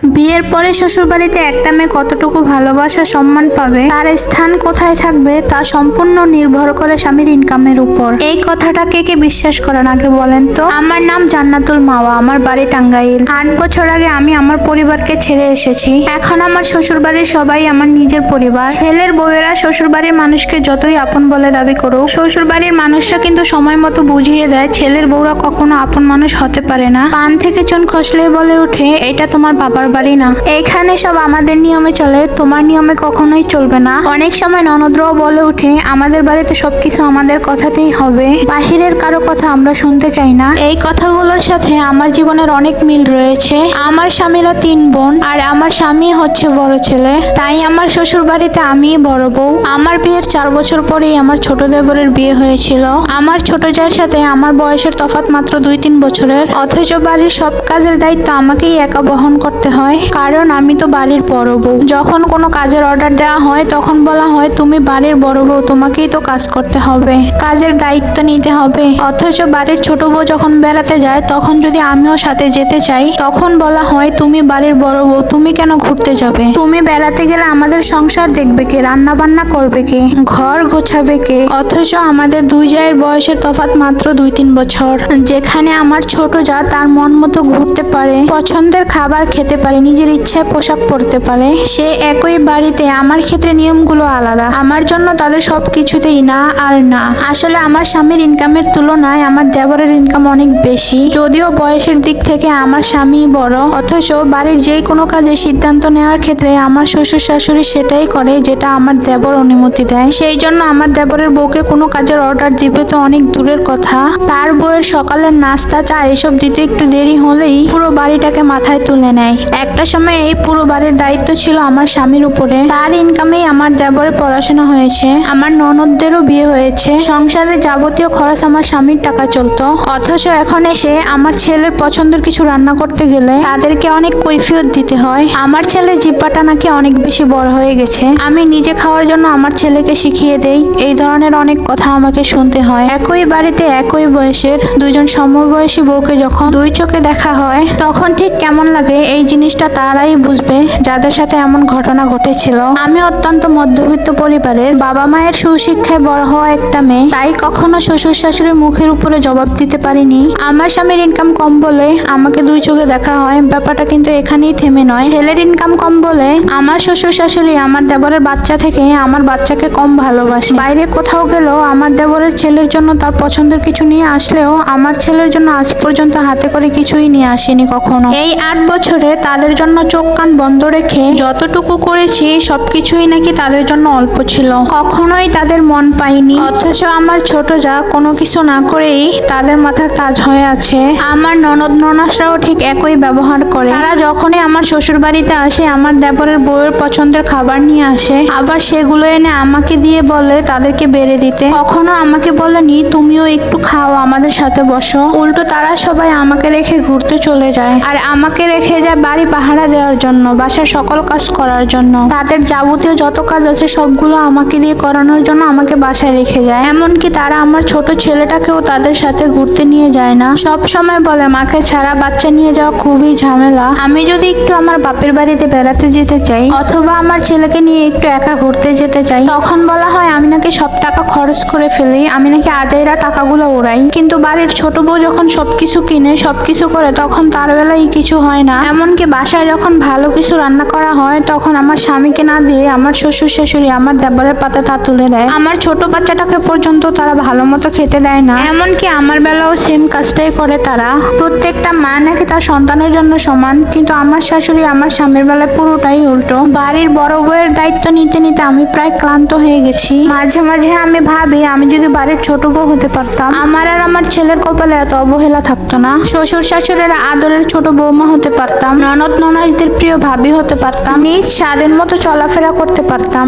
বিয়ের পরে শ্বশুরবাড়িতে একটা মেয়ে কতটুকু ভালোবাসা সম্মান পাবে, তার স্থান কোথায় থাকবে তা সম্পূর্ণ নির্ভর করে স্বামীর ইনকামের উপর। এই কথাটা কে কে বিশ্বাস করেন আগে বলেন তো? আমার নাম জান্নাতুল মাওয়া, আমার বাড়ি টাঙ্গাইল। 8 বছর আগে আমি আমার পরিবারকে ছেড়ে এসেছি। এখন আমার শ্বশুরবাড়ির সবাই আমার নিজের পরিবার। ছেলের বউয়েরা শ্বশুরবাড়ির মানুষকে যতই আপন বলে দাবি করুক, শ্বশুরবাড়ির মানুষরা কিন্তু সময় মতো বুঝিয়ে দেয় ছেলের বউরা কখনো আপন মানুষ হতে পারে না। পান থেকে চুন খসলেই বলে ওঠে এটা তোমার বাবার বাড়ি না। এইখানে সব আমাদের নিয়মে চলে, তোমার নিয়মে কখনোই চলবে না। অনেক সময় ননদরাও বলে ওঠে আমাদের বাড়িতে সবকিছু আমাদের কথাতেই হবে, বাহিরের কারো কথা আমরা শুনতে চাই না। এই কথাগুলোর সাথে আমার জীবনের অনেক মিল রয়েছে। আমার স্বামীরা 3 বোন আর আমার স্বামী হচ্ছে বড় ছেলে, তাই আমার শ্বশুর বাড়িতে আমিই বড় বউ। আমার বিয়ের 4 বছর পরেই আমার ছোট দেবরের বিয়ে হয়েছিল। আমার ছোট জায়ের সাথে আমার বয়সের তফাৎ মাত্র 2-3 বছরের, অথচ বাড়ির সব কাজের দায়িত্ব আমাকেই একা বহন করতে হয়, কারণ আমি তো বাড়ির বড় বউ। যখন কোনো কাজের অর্ডার দেওয়া হয় তখন বলা হয় তুমি বাড়ির বড় বউ, তোমাকেই তো কাজ করতে হবে, কাজের দায়িত্ব নিতে হবে। অথচ বাড়ির ছোট বউ যখন বেড়াতে যায় তখন যদি আমিও সাথে যেতে চাই তখন বলা হয় তুমি বাড়ির বড় বউ, তুমি কেন ঘুরতে যাবে? তুমি বেড়াতে গেলে আমাদের সংসার দেখবে কে, রান্না বান্না করবে কে, ঘর গোছাবে কে? অথচ আমাদের 2 জায়ের বয়সের তফাৎ মাত্র 2-3 বছর। যেখানে আমার ছোট যা তার মন মতো ঘুরতে পারে, পছন্দের খাবার খেতে পারে, নিজের ইচ্ছায় পোশাক পরতে পারে, সে একই বাড়িতে আমার ক্ষেত্রে নিয়মগুলো আলাদা। আমার জন্য তাদের সবকিছুতেই না আর না। আসলে আমার স্বামীর ইনকামের তুলনায় আমার দেবরের ইনকাম অনেক বেশি। যদিও বয়সের দিক থেকে আমার স্বামী বড়, অথচ বাড়ির যে কোনো কাজে সিদ্ধান্ত নেওয়ার ক্ষেত্রে আমার শ্বশুর শাশুড়ি সেটাই করে যেটা আমার দেবর অনুমতি দেয়। সেই জন্য আমার দেবরের বউকে কোনো কাজের অর্ডার দিবে তো অনেক দূরের কথা, তার বউয়ের সকালের নাস্তা চা এসব দিতে একটু দেরি হলেই পুরো বাড়িটাকে মাথায় তুলে নেয়। একটা সময় এই পুরো বাড়ির দায়িত্ব ছিল আমার স্বামীর উপরে। তার ইনকামেই আমার দেবরের পড়াশোনা হয়েছে, আমার ননদদেরও বিয়ে হয়েছে, সংসারের যাবতীয় খরচ আমার স্বামীর টাকা চলতো। অথচ এখন এসে আমার ছেলের পছন্দের কিছু রান্না করতে গেলে তাদেরকে অনেক কৈফিয়ত দিতে হয়। আমার ছেলের জিহ্বাটা নাকি অনেক বেশি বড় হয়ে গেছে, আমি নিজে খাওয়ার জন্য আমার ছেলেকে শিখিয়ে দেই, এই ধরনের অনেক কথা আমাকে শুনতে হয়। একই বাড়িতে একই বয়সের দুজন সমবয়সী বউকে যখন 2 চোখে দেখা হয় তখন ঠিক কেমন লাগে এই জিনিসটা তারাই বুঝবে যাদের সাথে এমন ঘটনা ঘটেছিল। আমি অত্যন্ত মধ্যবিত্ত পরিবারের, বাবা মায়ের সুশিক্ষায় বড় হওয়া একটা মেয়ে, তাই কখনো শ্বশুর শাশুড়ির মুখের উপরে জবাব দিতে পারিনি। আমার স্বামীর ইনকাম কম বলে আমাকে 2 চোখে দেখা হয়, ব্যাপারটা কিন্তু এখানেই থেমে নয়। ছেলের ইনকাম কম বলে আমার শ্বশুর শাশুড়ি আমার দেবরের বাচ্চা থেকে আমার বাচ্চাকে কম ভালোবাসে। বাইরে কোথাও গেলেও আমার দেবরের ছেলের জন্য তার পছন্দের কিছু নিয়ে আসলেও আমার ছেলের জন্য আজ পর্যন্ত হাতে করে কিছুই নিয়ে আসেনি কখনো। এই 8 বছরে তাদের জন্য চোখ কান বন্ধ রেখে যতটুকু করেছি সবকিছুই নাকি তাদের জন্য অল্প ছিল, কখনোই তাদের মন পাইনি। অথচ আমার ছোট যা কোনো কিছু না করেই তাদের মাথার তাজ হয়ে আছে। আমার ননদ ননাসরাও ঠিক একই ব্যবহার করে। তারা যখনই আমার শ্বশুর বাড়িতে আসে আমার দেবরের বউয়ের পছন্দের খাবার নিয়ে আসে, আবার সেগুলো এনে আমাকে দিয়ে বলে তাদেরকে বেড়ে দিতে। কখনো আমাকে বলেনি তুমিও একটু খাও, আমাদের সাথে বসো। উল্টো তারা সবাই আমাকে রেখে ঘুরতে চলে যায়, আর আমাকে রেখে যায় বাড়ি পাহারা দেওয়ার জন্য, বাসার সকল কাজ করার জন্য। তাদের যাবতীয় যত কাজ আছে সবগুলো আমাকে দিয়ে করানোর জন্য আমাকে বাসায় রেখে যায়। এমনকি তারা আমার ছোট ছেলেটাকেও তাদের সাথে ঘুরতে নিয়ে যায় না। সব সময় বলে মাকে ছাড়া বাচ্চা নিয়ে যাওয়া খুবই ঝামেলা। আমি যদি একটু আমার বাপের বাড়িতে বেড়াতে যেতে চাই অথবা আমার ছেলেকে নিয়ে একটু একা ঘুরতে যেতে চাই তখন বলা হয় আমি নাকি সব টাকা খরচ করে ফেলি, আমি নাকি আজাইরা টাকাগুলো ওড়াই। কিন্তু বাড়ির ছোট বউ যখন সবকিছু কিনে সবকিছু করে তখন তার বেলায় কিছু হয় না। এমনকি বাসায় যখন ভালো কিছু রান্না করা হয় তখন আমার স্বামীকে না দিয়ে আমার শ্বশুর শাশুড়ি আমার দেবরের পাতে তা তুলে দেয়। আমার ছোট বাচ্চাটাকে পর্যন্ত তারা ভালো মতো খেতে দেয় না। এমনকি আমার বেলাও সেম কাজটাই করে তারা। প্রত্যেকটা মা নাকি তার সন্তানের জন্য সমান, কিন্তু আমার শাশুড়ি আমার স্বামীর বেলায় পুরোটাই উল্টো। বাড়ির বড় বউয়ের দায়িত্ব নিতে নিতে আমি প্রায় ক্লান্ত হয়ে গেছি। মাঝে মাঝে আমি ভাবি আমি যদি বাড়ির ছোট বউ হতে পারতাম আমার আর আমার ছেলের কপালে এত অবহেলা থাকতো না। শ্বশুর শাশুড়ির আদরের ছোট বৌমা হতে পারতাম, ননদ ননাসদের প্রিয় ভাবি হতে পারতাম, নিজ স্বাদের মতো চলাফেরা করতে পারতাম।